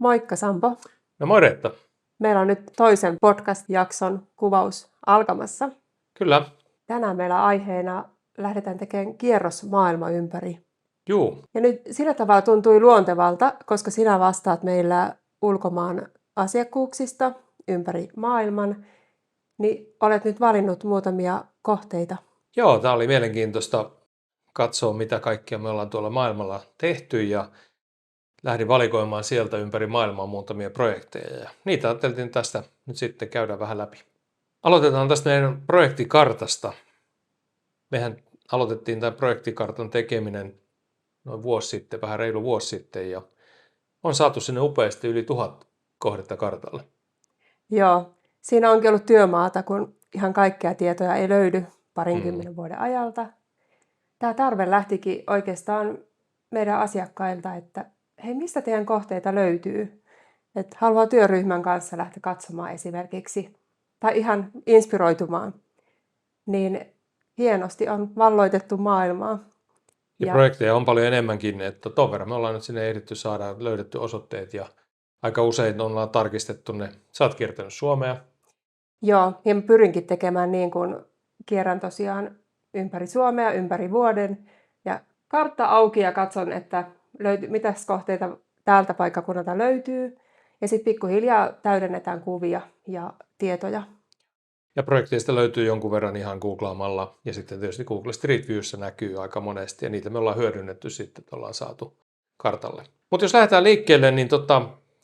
Moikka Sampo. No moi Reetta. Meillä on nyt toisen podcast-jakson kuvaus alkamassa. Kyllä. Tänään meillä aiheena lähdetään tekemään kierros maailma ympäri. Juu. Ja nyt sillä tavalla tuntui luontevalta, koska sinä vastaat meillä ulkomaan asiakkuuksista ympäri maailman, niin olet nyt valinnut muutamia kohteita. Joo, tämä oli mielenkiintoista katsoa, mitä kaikkea me ollaan tuolla maailmalla tehty ja lähdin valikoimaan sieltä ympäri maailmaa muutamia projekteja ja niitä ajattelin tästä nyt sitten käydä vähän läpi. Aloitetaan tästä meidän projektikartasta. Mehän aloitettiin tämän projektikartan tekeminen noin vuosi sitten, vähän reilu vuosi sitten ja on saatu sinne upeasti yli 1000 kohdetta kartalle. Joo, siinä onkin ollut työmaata, kun ihan kaikkea tietoja ei löydy parinkymmenen vuoden ajalta. Tämä tarve lähtikin oikeastaan meidän asiakkailta, että hei, mistä teidän kohteita löytyy? Että haluaa työryhmän kanssa lähteä katsomaan esimerkiksi tai ihan inspiroitumaan. Niin hienosti on valloitettu maailmaa. Ja projekteja on paljon enemmänkin, että ton verran me ollaan nyt sinne ehditty saada löydetty osoitteet ja aika usein ollaan tarkistettu ne. Sä oot kiertänyt Suomea. Joo, ja mä pyrinkin tekemään niin kuin kierrän tosiaan ympäri Suomea, ympäri vuoden ja kartta auki ja katson, että mitäs kohteita täältä paikkakunnalta löytyy. Ja sitten pikkuhiljaa täydennetään kuvia ja tietoja. Ja projekteista löytyy jonkun verran ihan googlaamalla ja sitten tietysti Google Street Viewssä näkyy aika monesti ja niitä me ollaan hyödynnetty sitten, että ollaan saatu kartalle. Mutta jos lähdetään liikkeelle, niin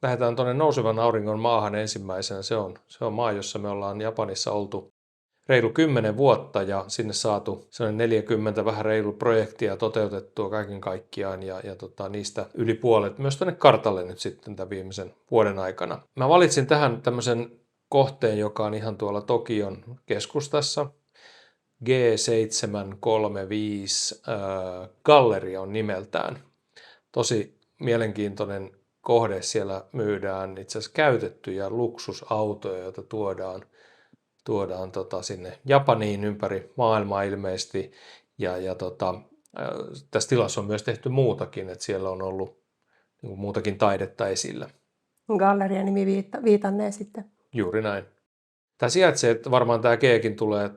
lähdetään tuonne nousevan auringon maahan ensimmäisenä. Se on maa, jossa me ollaan Japanissa oltu reilu 10 vuotta ja sinne saatu sellainen 40 vähän reilu projektia toteutettua kaiken kaikkiaan ja niistä yli puolet myös tuonne kartalle nyt sitten tämän viimeisen vuoden aikana. Mä valitsin tähän tämmöisen kohteen, joka on ihan tuolla Tokion keskustassa. G735 Galleria on nimeltään. Tosi mielenkiintoinen kohde. Siellä myydään itse asiassa käytettyjä luksusautoja, joita tuodaan sinne Japaniin ympäri maailmaa ilmeisesti. Tässä tilassa on myös tehty muutakin, että siellä on ollut muutakin taidetta esillä. Galleria nimi viitannee sitten. Juuri näin. Tämä sijaitsee, että varmaan tämä Gkin tulee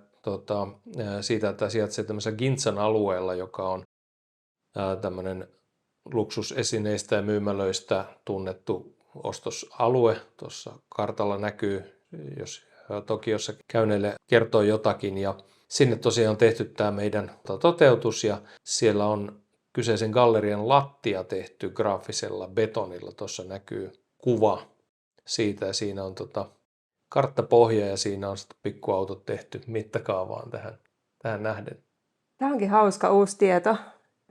siitä, että tämä sijaitsee tämmöisellä Ginzan alueella, joka on tämmöinen luksusesineistä ja myymälöistä tunnettu ostosalue. Tuossa kartalla näkyy, jos Tokiossa käyneille kertoo jotakin. Ja sinne tosiaan on tehty tämä meidän toteutus ja siellä on kyseisen gallerian lattia tehty graafisella betonilla. Tuossa näkyy kuva siitä ja siinä on karttapohja ja siinä on sitten pikkuautot tehty mittakaavaan tähän nähden. Tämä onkin hauska uusi tieto.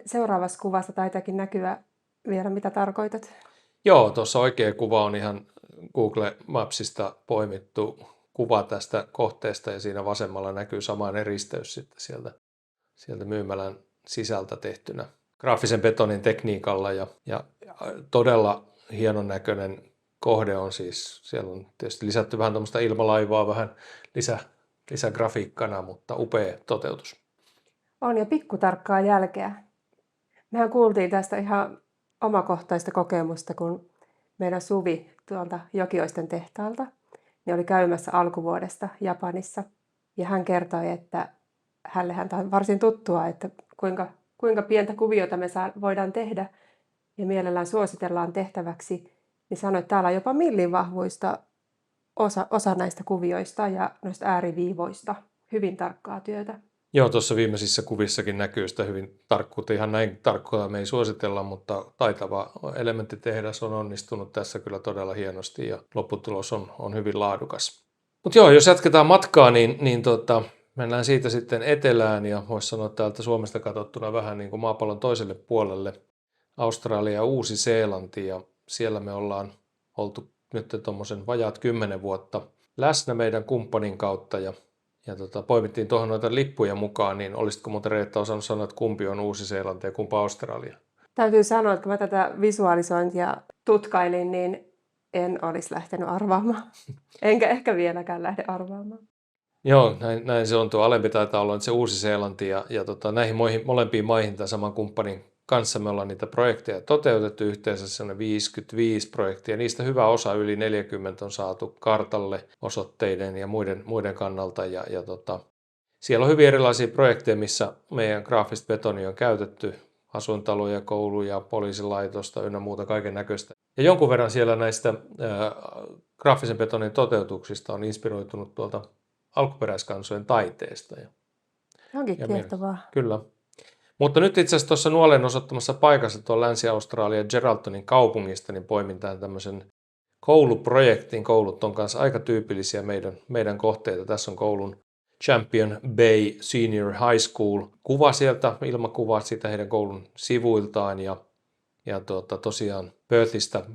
Seuraavassa kuvassa taitaakin näkyä vielä, mitä tarkoitat. Joo, tuossa oikea kuva on ihan Google Mapsista poimittu kuva tästä kohteesta ja siinä vasemmalla näkyy samainen risteys sitten sieltä myymälän sisältä tehtynä graafisen betonin tekniikalla ja todella hienon näköinen kohde on siis, siellä on tietysti lisätty vähän tuommoista ilmalaivaa vähän lisägrafiikkana, mutta upea toteutus. On ja pikkutarkkaa jälkeä. Mehän kuultiin tästä ihan omakohtaista kokemusta, kun meidän Suvi tuolta Jokioisten tehtaalta niin oli käymässä alkuvuodesta Japanissa. Ja hän kertoi, että hänellehän tämä on varsin tuttua, että kuinka pientä kuviota me voidaan tehdä ja mielellään suositellaan tehtäväksi. Niin sanoi, että täällä on jopa millin vahvuista osa näistä kuvioista ja noista ääriviivoista. Hyvin tarkkaa työtä. Joo, tuossa viimeisissä kuvissakin näkyy sitä hyvin tarkkuutta. Ihan näin tarkkoa me ei suositella, mutta taitava elementtitehdas on onnistunut tässä kyllä todella hienosti ja lopputulos on hyvin laadukas. Mutta joo, jos jatketaan matkaa, niin mennään siitä sitten etelään ja voisi sanoa täältä Suomesta katsottuna vähän niin kuin maapallon toiselle puolelle. Australia ja Uusi-Seelanti ja siellä me ollaan oltu nyt tuommoisen vajaat 10 vuotta läsnä meidän kumppanin kautta ja poimittiin tuohon noita lippuja mukaan, niin olisitko muuten Reetta osannut sanoa, että kumpi on Uusi-Seelanti ja kumpi Australia? Täytyy sanoa, että kun mä tätä visualisointia tutkailin, niin en olisi lähtenyt arvaamaan. Enkä ehkä vieläkään lähde arvaamaan. Joo, näin se on. Tuo alempi taitaa olla se Uusi-Seelanti ja näihin molempiin maihin tämän saman kumppanin kanssa me ollaan niitä projekteja toteutettu yhteensä sellainen 55 projektia. Niistä hyvä osa, yli 40 on saatu kartalle osoitteiden ja muiden kannalta. Siellä on hyvin erilaisia projekteja, missä meidän graafista betonia on käytetty. Asuintaloja, kouluja, poliisilaitosta ynnä muuta kaiken näköistä. Ja jonkun verran siellä näistä graafisen betonin toteutuksista on inspiroitunut tuolta alkuperäiskansojen taiteesta. Onkin kiehtovaa. Kyllä. Mutta nyt itse asiassa tuossa Nuolen osoittamassa paikassa tuolla Länsi-Australian Geraldtonin kaupungista niin poimin tämän tämmöisen kouluprojektin. Koulut on kanssa aika tyypillisiä meidän kohteita. Tässä on koulun Champion Bay Senior High School kuva sieltä, ilmakuva siitä heidän koulun sivuiltaan ja tosiaan Perthistä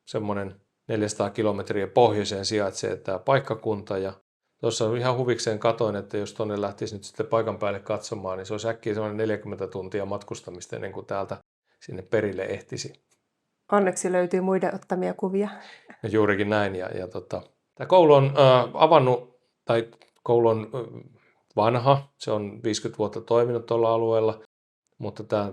semmoinen 400 kilometriä pohjoiseen sijaitsee tämä paikkakunta ja tuossa ihan huvikseen katoin, että jos tuonne lähtisi nyt sitten paikan päälle katsomaan, niin se olisi äkkiä semmoinen 40 tuntia matkustamista ennen kuin täältä sinne perille ehtisi. Onneksi löytyy muiden ottamia kuvia. Ja juurikin näin. Tämä koulu on avannut, tai koulu on vanha, se on 50 vuotta toiminut tuolla alueella, mutta tämä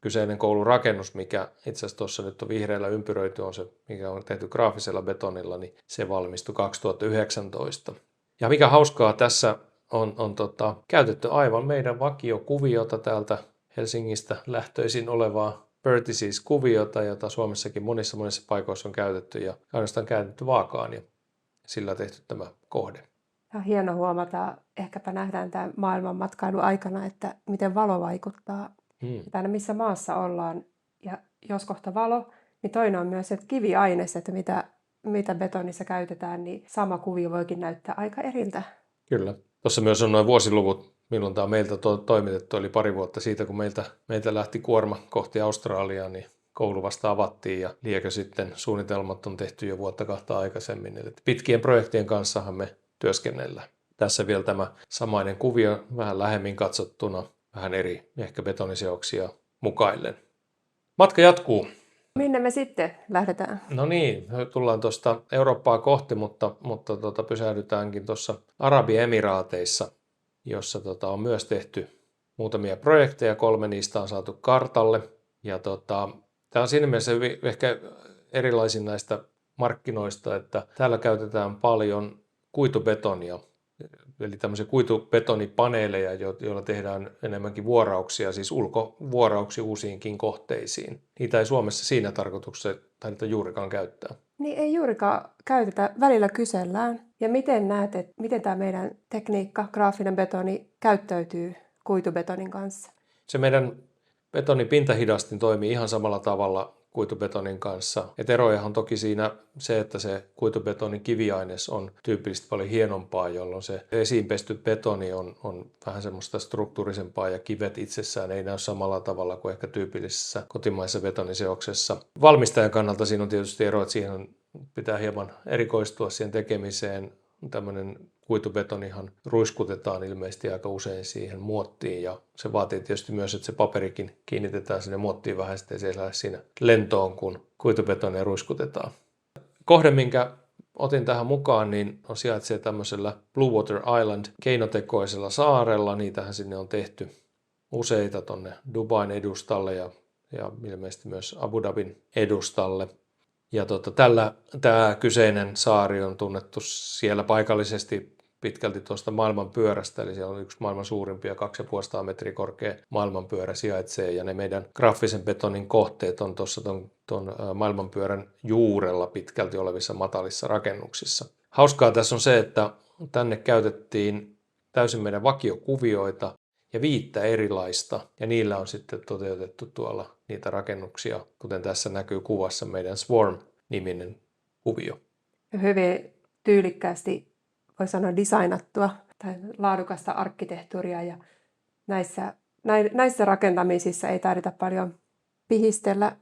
kyseinen koulun rakennus, mikä itse asiassa tuossa nyt on vihreällä ympyröity, on se, mikä on tehty graafisella betonilla, niin se valmistui 2019. Ja mikä hauskaa, tässä on käytetty aivan meidän vakiokuviota täältä Helsingistä lähtöisin olevaa Perthes-kuviota, jota Suomessakin monissa paikoissa on käytetty ja ainoastaan käytetty vaakaan ja sillä tehty tämä kohde. On hieno huomata, ehkäpä nähdään tämä maailmanmatkailu aikana, että miten valo vaikuttaa. Aina missä maassa ollaan ja jos kohta valo, niin toinen on myös se kiviaines, että mitä betonissa käytetään, niin sama kuvio voikin näyttää aika eriltä. Kyllä. Tuossa myös on noin vuosiluvut, milloin tämä on meiltä toimitettu, eli pari vuotta siitä, kun meiltä lähti kuorma kohti Australiaa, niin koulu vasta avattiin ja liekö sitten suunnitelmat on tehty jo vuotta kahta aikaisemmin. Eli pitkien projektien kanssahan me työskennellään. Tässä vielä tämä samainen kuvio vähän lähemmin katsottuna, vähän eri ehkä betoniseoksia mukaillen. Matka jatkuu. Minne me sitten lähdetään? No niin, tullaan tuosta Eurooppaa kohti, mutta pysähdytäänkin tuossa Arabiemiraateissa, jossa on myös tehty muutamia projekteja, 3 niistä on saatu kartalle. Ja tämä on siinä mielessä ehkä erilaisin näistä markkinoista, että täällä käytetään paljon kuitubetonia, eli tämmöisiä kuitubetonipaneeleja, joilla tehdään enemmänkin vuorauksia, siis ulkovuorauksia uusiinkin kohteisiin. Niitä ei Suomessa siinä tarkoituksessa taideta juurikaan käyttää. Niin ei juurikaan käytetä, välillä kysellään. Ja miten näet, että miten tämä meidän tekniikka, graafinen betoni, käyttäytyy kuitubetonin kanssa? Se meidän betonipintahidastin toimii ihan samalla tavalla kuitubetonin kanssa. Et erojahan on toki siinä se, että se kuitubetonin kiviaines on tyypillisesti paljon hienompaa, jolloin se esiinpesty betoni on vähän semmoista struktuurisempaa ja kivet itsessään ei näy samalla tavalla kuin ehkä tyypillisessä kotimaisessa betoniseoksessa. Valmistajan kannalta siinä on tietysti ero, että siihen pitää hieman erikoistua siihen tekemiseen. Tämmöinen kuitubetonihan ruiskutetaan ilmeisesti aika usein siihen muottiin ja se vaatii tietysti myös, että se paperikin kiinnitetään sinne muottiin vähän, sitten se ei lähde siinä lentoon, kun kuitubetonia ruiskutetaan. Kohde, minkä otin tähän mukaan, niin sijaitsee tämmöisellä Blue Water Island keinotekoisella saarella. Niitähän sinne on tehty useita tonne Dubain edustalle ja ilmeisesti myös Abu Dhabin edustalle. Ja tämä kyseinen saari on tunnettu siellä paikallisesti pitkälti tuosta maailmanpyörästä, eli siellä on yksi maailman suurimpia 250 metriä korkea maailmanpyörä sijaitsee, ja ne meidän graafisen betonin kohteet on tuossa tuon maailmanpyörän juurella pitkälti olevissa matalissa rakennuksissa. Hauskaa tässä on se, että tänne käytettiin täysin meidän vakiokuvioita ja 5 erilaista, ja niillä on sitten toteutettu tuolla niitä rakennuksia, kuten tässä näkyy kuvassa meidän Swarm-niminen kuvio. Hyvin tyylikkäästi, voi sanoa designattua tai laadukasta arkkitehtuuria, ja näissä rakentamisissa ei tarvita paljon pihistellä.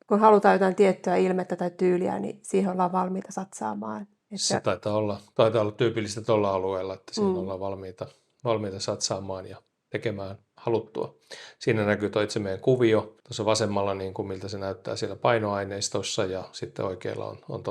Kun halutaan jotain tiettyä ilmettä tai tyyliä, niin siihen ollaan valmiita satsaamaan. Se taitaa olla tyypillistä tuolla alueella, että siinä ollaan valmiita satsaamaan ja tekemään haluttua. Siinä näkyy tuo itse meidän kuvio. Tuossa vasemmalla, niin kuin miltä se näyttää siellä painoaineistossa, ja sitten oikealla on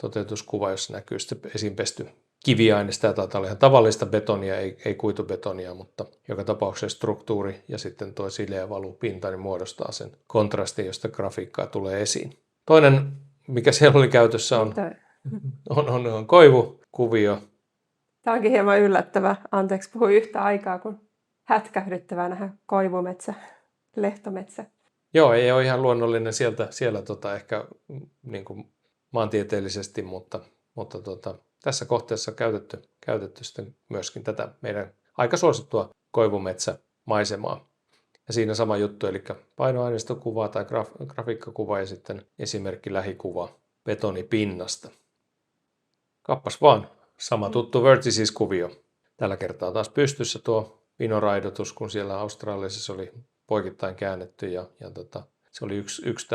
toteutuskuva, jossa näkyy sitten esiinpesty kiviainesta ja taitaa olla ihan tavallista betonia, ei kuitubetonia, mutta joka tapauksessa struktuuri ja sitten tuo sileä valupinta niin muodostaa sen kontrastin, josta grafiikkaa tulee esiin. Toinen, mikä siellä oli käytössä, on koivukuvio. Tämä onkin hieman yllättävä. Anteeksi, puhuin yhtä aikaa, kun hätkähdyttävää nähdä koivumetsä, lehtometsä. Joo, ei ole ihan luonnollinen siellä ehkä niin kuin maantieteellisesti, mutta tässä kohteessa käytetty sitten myöskin tätä meidän aika suosittua koivumetsämaisemaa. Ja siinä sama juttu, eli painoaineistokuva tai grafiikkakuva ja sitten esimerkki lähikuva betonipinnasta. Kappas vaan, sama tuttu vertices-kuvio. Tällä kertaa taas pystyssä tuo vinoraidotus, kun siellä Australiassa oli poikittain käännetty ja se oli yksi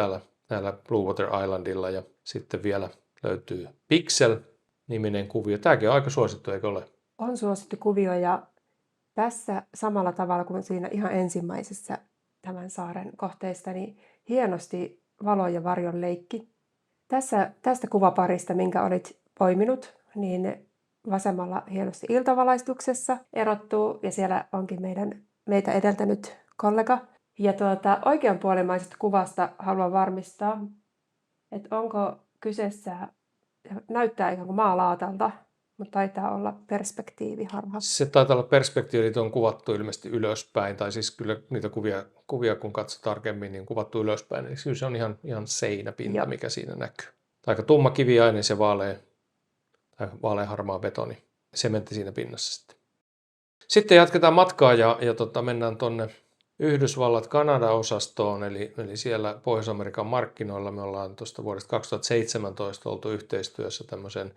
täällä Blue Water Islandilla ja sitten vielä löytyy Pixel-niminen kuvio. Tämäkin on aika suosittu, eikö ole? On suosittu kuvio ja tässä samalla tavalla kuin siinä ihan ensimmäisessä tämän saaren kohteista, niin hienosti valon ja varjon leikki. Tästä kuvaparista, minkä olit poiminut, niin vasemmalla hienosti iltavalaistuksessa erottuu ja siellä onkin meitä edeltänyt kollega. Ja oikeanpuolimaisesta kuvasta haluan varmistaa, että onko kyseessä, näyttää ikään kuin maalaatalta, mutta taitaa olla perspektiiviharha. Se taitaa olla perspektiivi, on kuvattu ilmeisesti ylöspäin, tai siis kyllä niitä kuvia kun katsoo tarkemmin, niin kuvattu ylöspäin. Eli kyllä se on ihan seinäpinta, mikä siinä näkyy. Aika tumma kiviaine se vaaleanharmaa betoni, sementti siinä pinnassa sitten. Sitten jatketaan matkaa ja mennään tuonne Yhdysvallat-Kanada-osastoon, eli siellä Pohjois-Amerikan markkinoilla me ollaan tuosta vuodesta 2017 oltu yhteistyössä tämmöisen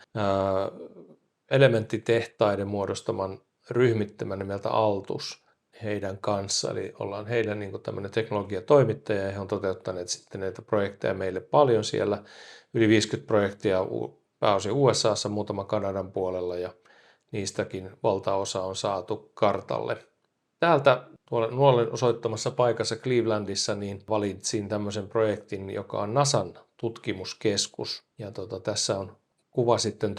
elementtitehtaiden muodostaman ryhmittymän nimeltä Altus heidän kanssa. Eli ollaan heidän niin kuin tämmöinen teknologiatoimittaja ja he on toteuttaneet sitten näitä projekteja meille paljon siellä. Yli 50 projektia pääosin USAssa, muutama Kanadan puolella ja niistäkin valtaosa on saatu kartalle. Täältä nuolen osoittamassa paikassa Clevelandissa niin valitsin tämmöisen projektin, joka on NASAn tutkimuskeskus. Ja tässä on kuva sitten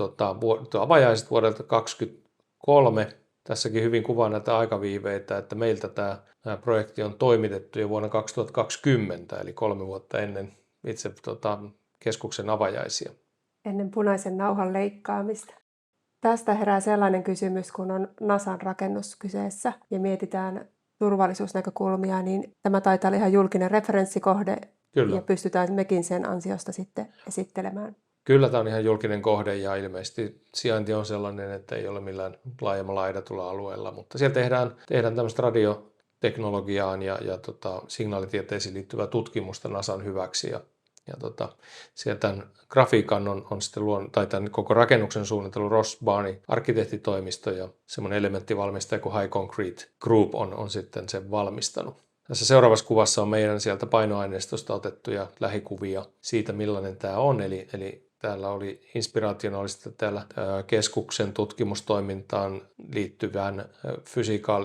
avajaiset vuodelta 2023. Tässäkin hyvin kuvaa näitä aikaviiveitä, että meiltä tämä projekti on toimitettu jo vuonna 2020, eli 3 vuotta ennen itse keskuksen avajaisia. Ennen punaisen nauhan leikkaamista. Tästä herää sellainen kysymys, kun on NASAn rakennus kyseessä ja mietitään turvallisuusnäkökulmia, niin tämä taitaa olla ihan julkinen referenssikohde. Kyllä. Ja pystytään mekin sen ansiosta sitten esittelemään. Kyllä tämä on ihan julkinen kohde ja ilmeisesti sijainti on sellainen, että ei ole millään laajemmalla aidatulla alueella, mutta siellä tehdään tämmöistä radioteknologiaan ja signaalitieteisiin liittyvää tutkimusta NASAn hyväksi ja siellä tämän grafiikan on sitten tai tämän koko rakennuksen suunnittelu Ross Barney arkkitehtitoimisto ja semmoinen elementtivalmistaja kuin High Concrete Group on sitten sen valmistanut. Tässä seuraavassa kuvassa on meidän sieltä painoaineistosta otettuja lähikuvia siitä, millainen tämä on. Eli täällä oli inspiraationaalista täällä keskuksen tutkimustoimintaan liittyvän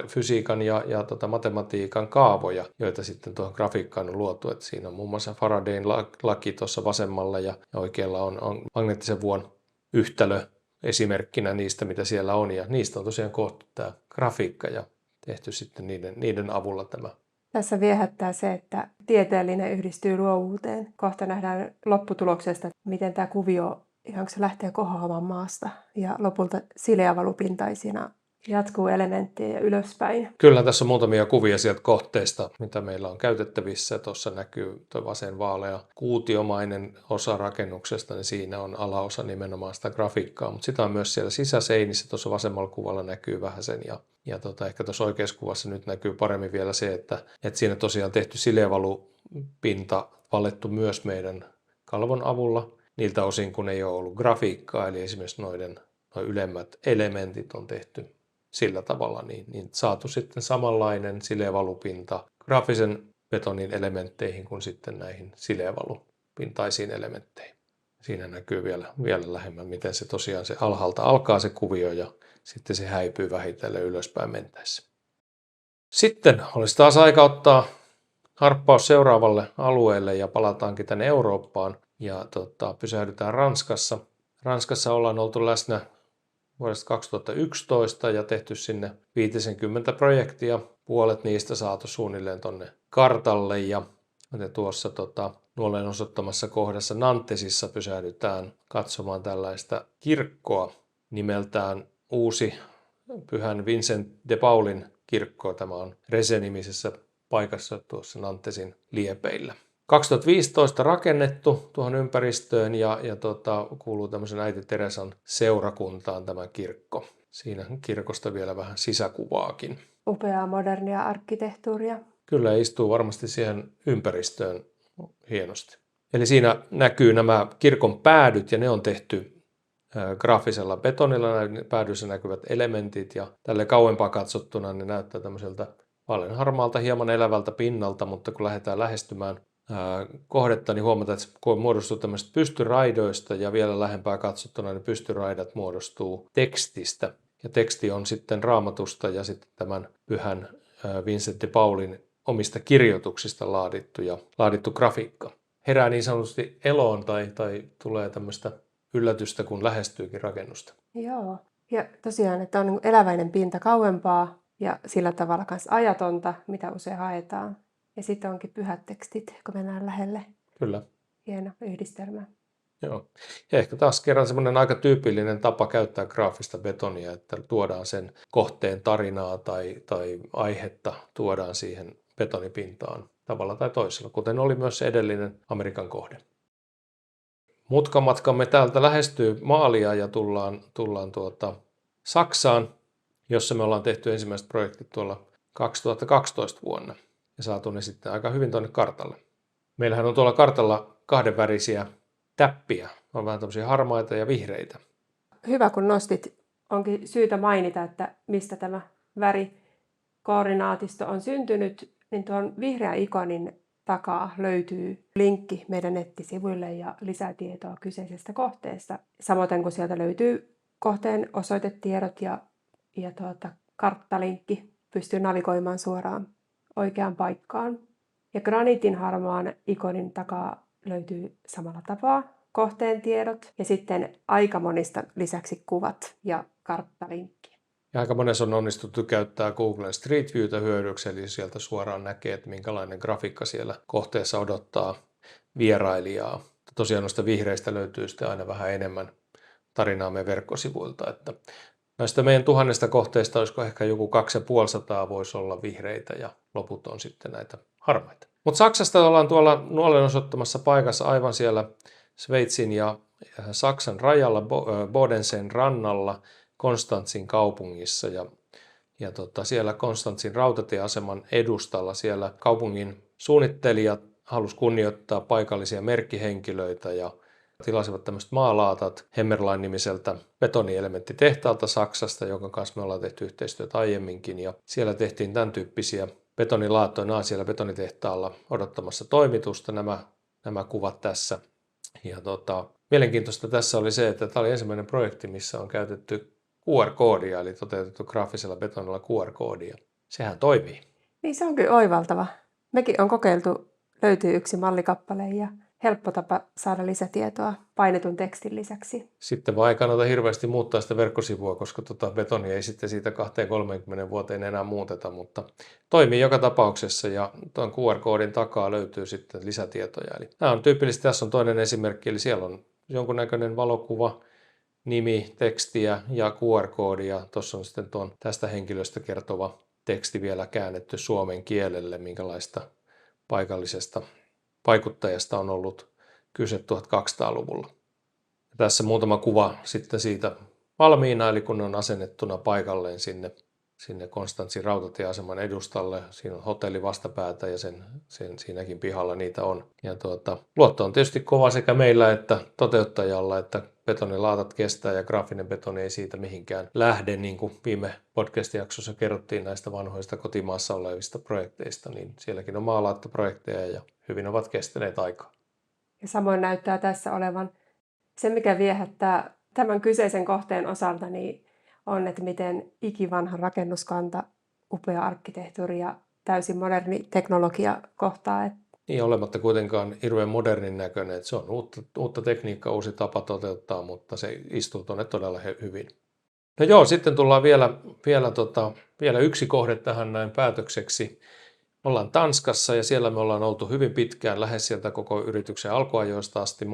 fysiikan ja matematiikan kaavoja, joita sitten tuohon grafiikkaan on luotu. Et siinä on muun muassa Faradayn laki tuossa vasemmalla ja oikealla on magneettisen vuon yhtälö esimerkkinä niistä, mitä siellä on. Ja niistä on tosiaan koottu tämä grafiikka ja tehty sitten niiden avulla tämä. Tässä viehättää se, että tieteellinen yhdistyy luovuuteen. Kohta nähdään lopputuloksesta, miten tämä kuvio ihan se lähtee kohoamaan maasta ja lopulta sileävalupintaisina jatkuu elementtejä ylöspäin. Kyllä tässä on muutamia kuvia sieltä kohteesta, mitä meillä on käytettävissä. Tuossa näkyy tuo vasen vaalea kuutiomainen osa rakennuksesta, niin siinä on alaosa nimenomaan sitä grafiikkaa, mutta sitä on myös siellä sisäseinissä. Tuossa vasemmalla kuvalla näkyy vähän sen ja ehkä tuossa oikeassa kuvassa nyt näkyy paremmin vielä se, että siinä tosiaan tehty sileävalupinta valettu myös meidän kalvon avulla niiltä osin, kun ei ole ollut grafiikkaa, eli esimerkiksi nuo ylemmät elementit on tehty sillä tavalla, niin saatu sitten samanlainen sileävalupinta graafisen betonin elementteihin kuin sitten näihin sileävalupintaisiin elementteihin. Siinä näkyy vielä lähemmän, miten se tosiaan se alhaalta alkaa se kuvio ja sitten se häipyy vähitellen ylöspäin mentäessä. Sitten olisi taas aika ottaa harppaus seuraavalle alueelle ja palataankin tänne Eurooppaan ja pysähdytään Ranskassa. Ranskassa ollaan oltu läsnä vuodesta 2011 ja tehty sinne 50 projektia. Puolet niistä saatu suunnilleen tonne kartalle ja tuossa nuolen osoittamassa kohdassa Nantesissa pysähdytään katsomaan tällaista kirkkoa nimeltään Uusi Pyhän Vincent de Paulin kirkko. Tämä on Rese-nimisessä paikassa tuossa Nantesin liepeillä. 2015 rakennettu tuohon ympäristöön ja kuuluu tämmöisen äiti Teresan seurakuntaan tämä kirkko. Siinä kirkosta vielä vähän sisäkuvaakin. Upeaa modernia arkkitehtuuria. Kyllä istuu varmasti siihen ympäristöön hienosti. Eli siinä näkyy nämä kirkon päädyt ja ne on tehty graafisella betonilla, päädyissä näkyvät elementit ja tälle kauempaa katsottuna ne näyttää tämmöiseltä paljon harmaalta, hieman elävältä pinnalta, mutta kun lähdetään lähestymään kohdetta, niin huomataan, että se muodostuu tämmöisistä pystyraidoista ja vielä lähempää katsottuna ne pystyraidat muodostuu tekstistä. Ja teksti on sitten Raamatusta ja sitten tämän pyhän Vincent de Paulin omista kirjoituksista laadittu grafiikka. Herää niin sanotusti eloon tai tulee tämmöistä yllätystä, kun lähestyykin rakennusta. Joo. Ja tosiaan, että on niin eläväinen pinta kauempaa ja sillä tavalla myös ajatonta, mitä usein haetaan. Ja sitten onkin pyhät tekstit, kun mennään lähelle. Kyllä. Hieno yhdistelmä. Joo. Ja ehkä taas kerran semmoinen aika tyypillinen tapa käyttää graafista betonia, että tuodaan sen kohteen tarinaa tai aihetta, tuodaan siihen betonipintaan tavalla tai toisella, kuten oli myös se edellinen Amerikan kohde. Mutkamatkamme täältä lähestyy maalia ja tullaan Saksaan, jossa me ollaan tehty ensimmäiset projektit tuolla 2012 vuonna ja saatu ne sitten aika hyvin tuonne kartalle. Meillähän on tuolla kartalla kahdenvärisiä täppiä, on vähän tämmöisiä harmaita ja vihreitä. Hyvä, kun nostit. Onkin syytä mainita, että mistä tämä värikoordinaatisto on syntynyt, niin tuon vihreän ikonin takaa löytyy linkki meidän nettisivuille ja lisätietoa kyseisestä kohteesta. Samoin kuin sieltä löytyy kohteen osoitetiedot ja karttalinkki pystyy navigoimaan suoraan oikeaan paikkaan. Ja graniitin harmaan ikonin takaa löytyy samalla tapaa kohteen tiedot ja sitten aika monista lisäksi kuvat ja karttalinkki. Ja aika monessa on onnistuttu käyttää Google Street Viewtä hyödyksi, eli sieltä suoraan näkee, että minkälainen grafiikka siellä kohteessa odottaa vierailijaa. Tosiaan noista vihreistä löytyy sitten aina vähän enemmän tarinaa meidän verkkosivuilta, että näistä meidän 1000 kohteista olisiko ehkä joku 250 voisi olla vihreitä ja loput on sitten näitä harmaita. Mutta Saksasta ollaan tuolla nuolen osoittamassa paikassa aivan siellä Sveitsin ja Saksan rajalla Bodensen rannalla Konstantsin kaupungissa ja siellä Konstantsin rautatieaseman edustalla siellä kaupungin suunnittelijat halusi kunnioittaa paikallisia merkkihenkilöitä ja tilasivat tämmöiset maalaatat Hemmerlein-nimiseltä betonielementtitehtaalta Saksasta, jonka kanssa me ollaan tehty yhteistyötä aiemminkin ja siellä tehtiin tämän tyyppisiä betonilaattoja siellä betonitehtaalla odottamassa toimitusta nämä kuvat tässä. Ja mielenkiintoista tässä oli se, että tämä oli ensimmäinen projekti, missä on käytetty QR-koodia, eli toteutettu graafisella betonilla QR-koodia. Sehän toimii. Niin se onkin oivaltava. Mekin on kokeiltu, löytyy yksi mallikappale ja helppo tapa saada lisätietoa painetun tekstin lisäksi. Sitten vaan ei kannata hirveästi muuttaa sitä verkkosivua, koska betonia ei sitten siitä 20-30 vuoteen enää muuteta, mutta toimii joka tapauksessa ja tuon QR-koodin takaa löytyy sitten lisätietoja. Eli tämä on tyypillisesti, tässä on toinen esimerkki, eli siellä on jonkunnäköinen valokuva, nimi, tekstiä ja QR-koodi ja tuossa on sitten tuon tästä henkilöstä kertova teksti vielä käännetty suomen kielelle, minkälaista paikallisesta vaikuttajasta on ollut kyse 1200-luvulla. Ja tässä muutama kuva sitten siitä valmiina, eli kun ne on asennettuna paikalleen sinne Konstantsin rautatieaseman edustalle. Siinä on hotelli vastapäätä ja siinäkin pihalla niitä on. Ja luotto on tietysti kova sekä meillä että toteuttajalla, että betonilaatat kestää ja graafinen betoni ei siitä mihinkään lähde, niin kuin viime podcast-jaksossa kerrottiin näistä vanhoista kotimaassa olevista projekteista, niin sielläkin on maalaattoprojekteja ja hyvin ovat kestäneet aikaa. Ja samoin näyttää tässä olevan se, mikä viehättää tämän kyseisen kohteen osalta, niin on, että miten ikivanha rakennuskanta, upea arkkitehtuuri ja täysin moderni teknologia kohtaa. Niin, olematta kuitenkaan hirveän modernin näköinen, että se on uutta tekniikkaa, uusi tapa toteuttaa, mutta se istuu tuonne todella hyvin. No joo, sitten tullaan vielä yksi kohde tähän näin päätökseksi. Me ollaan Tanskassa ja siellä me ollaan oltu hyvin pitkään, lähes sieltä koko yrityksen alkuajoista asti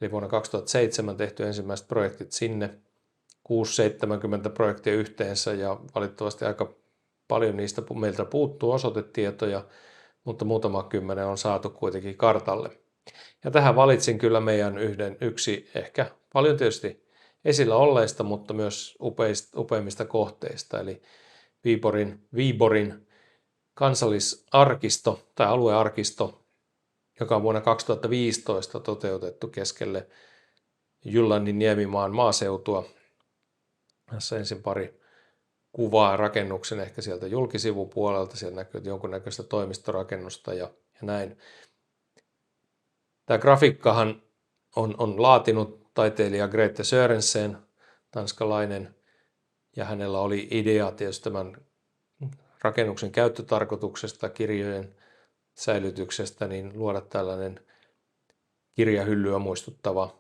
eli vuonna 2007 tehty ensimmäiset projektit sinne, 670 projektia yhteensä ja valitettavasti aika paljon niistä meiltä puuttuu osoitetietoja, mutta muutama kymmenen on saatu kuitenkin kartalle. Ja tähän valitsin kyllä meidän yksi ehkä paljon tietysti esillä olleista, mutta myös upeimmista kohteista, eli Viiborin kansallisarkisto tai aluearkisto, joka on vuonna 2015 toteutettu keskelle Jyllannin Niemimaan maaseutua. Tässä ensin pari kuvaa rakennuksen ehkä sieltä julkisivupuolelta, sieltä näkyy jonkunnäköistä toimistorakennusta ja näin. Tämä grafiikkahan on laatinut taiteilija Grete Sørensen, tanskalainen, ja hänellä oli idea tietysti tämän rakennuksen käyttötarkoituksesta, kirjojen säilytyksestä, niin luoda tällainen kirjahyllyä muistuttava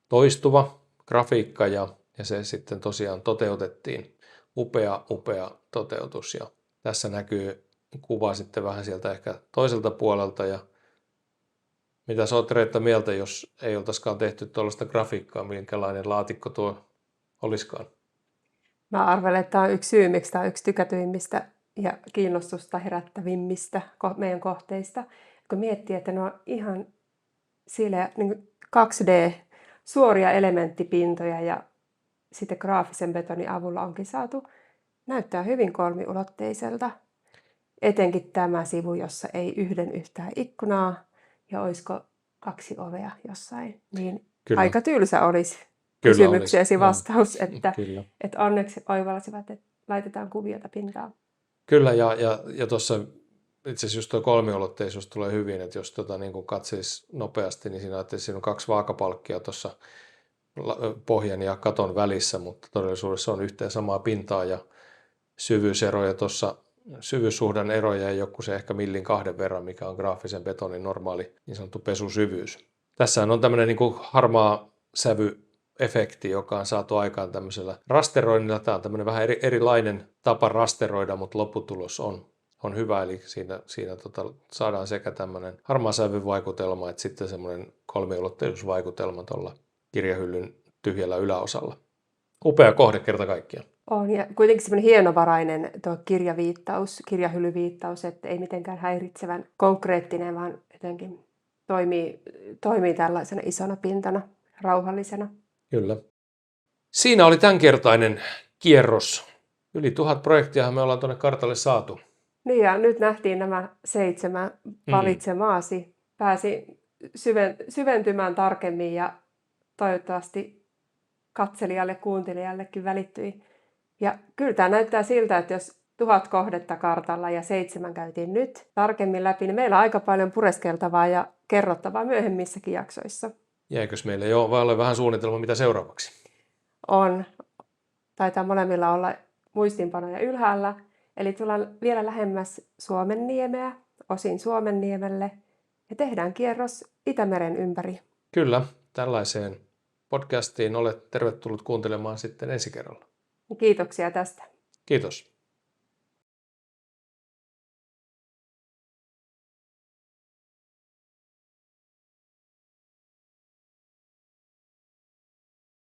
toistuva grafiikka, ja se sitten tosiaan toteutettiin. Upea toteutus, ja tässä näkyy kuva sitten vähän sieltä ehkä toiselta puolelta, ja mitä sä oot, Reetta, mieltä, jos ei oltaisikaan tehty tuollaista grafiikkaa, minkälainen laatikko tuo olisikaan? Mä arvelen, että tämä on yksi syy, miksi tämä on yksi tykätyimmistä ja kiinnostusta herättävimmistä meidän kohteista. Kun miettii, että ne on ihan sileä, niin 2D, suoria elementtipintoja ja sitten graafisen betonin avulla onkin saatu, näyttää hyvin kolmiulotteiselta. Etenkin tämä sivu, jossa ei yhtään ikkunaa ja olisiko 2 ovea jossain, niin Kyllä. aika tylsä olisi Kyllä kysymykseesi olisi. vastaus, että Kyllä. onneksi oivallasivat, että laitetaan kuviota pintaan. Kyllä, ja tuossa itse asiassa just tuo kolmiulotteisuus tulee hyvin, että jos niin kun katselisi nopeasti, niin siinä on 2 vaakapalkkia tuossa pohjan ja katon välissä, mutta todellisuudessa on yhteen samaa pintaa ja syvyyseroja tuossa. Syvyyssuhdan eroja ei ole kuin se ehkä 1-2 verran, mikä on graafisen betonin normaali niin sanottu pesusyvyys. Tässähän on tämmöinen niin kuin harmaa sävyefekti, joka on saatu aikaan tämmöisellä rasteroinnilla. Tämä on tämmöinen vähän erilainen tapa rasteroida, mutta lopputulos on hyvä. Eli siinä saadaan sekä tämmöinen harmaa sävyvaikutelma että sitten semmoinen kolmiulotteisuusvaikutelma tuolla kirjahyllyn tyhjällä yläosalla. Upea kohde kerta kaikkiaan. On, ja kuitenkin semmoinen hienovarainen tuo kirjahyllyviittaus, että ei mitenkään häiritsevän konkreettinen, vaan jotenkin toimii tällaisena isona pintana, rauhallisena. Kyllä. Siinä oli tämänkertainen kierros. Yli 1000 projektiahan me ollaan tuonne kartalle saatu. Niin, ja nyt nähtiin nämä 7 valitsemaasi. Pääsi syventymään tarkemmin ja toivottavasti katselijalle, kuuntelijallekin välittyi. Ja kyllä tämä näyttää siltä, että jos 1000 kohdetta kartalla ja 7 käytiin nyt tarkemmin läpi, niin meillä on aika paljon pureskeltavaa ja kerrottavaa myöhemmissäkin jaksoissa. Jäikös meille jo vai ole vähän suunnitelma, mitä seuraavaksi? On. Taitaa molemmilla olla muistinpanoja ylhäällä. Eli tullaan vielä lähemmäs Suomenniemeä, osin Suomenniemelle, ja tehdään kierros Itämeren ympäri. Kyllä, tällaiseen podcastiin olet tervetullut kuuntelemaan sitten ensi kerralla. Kiitoksia tästä. Kiitos.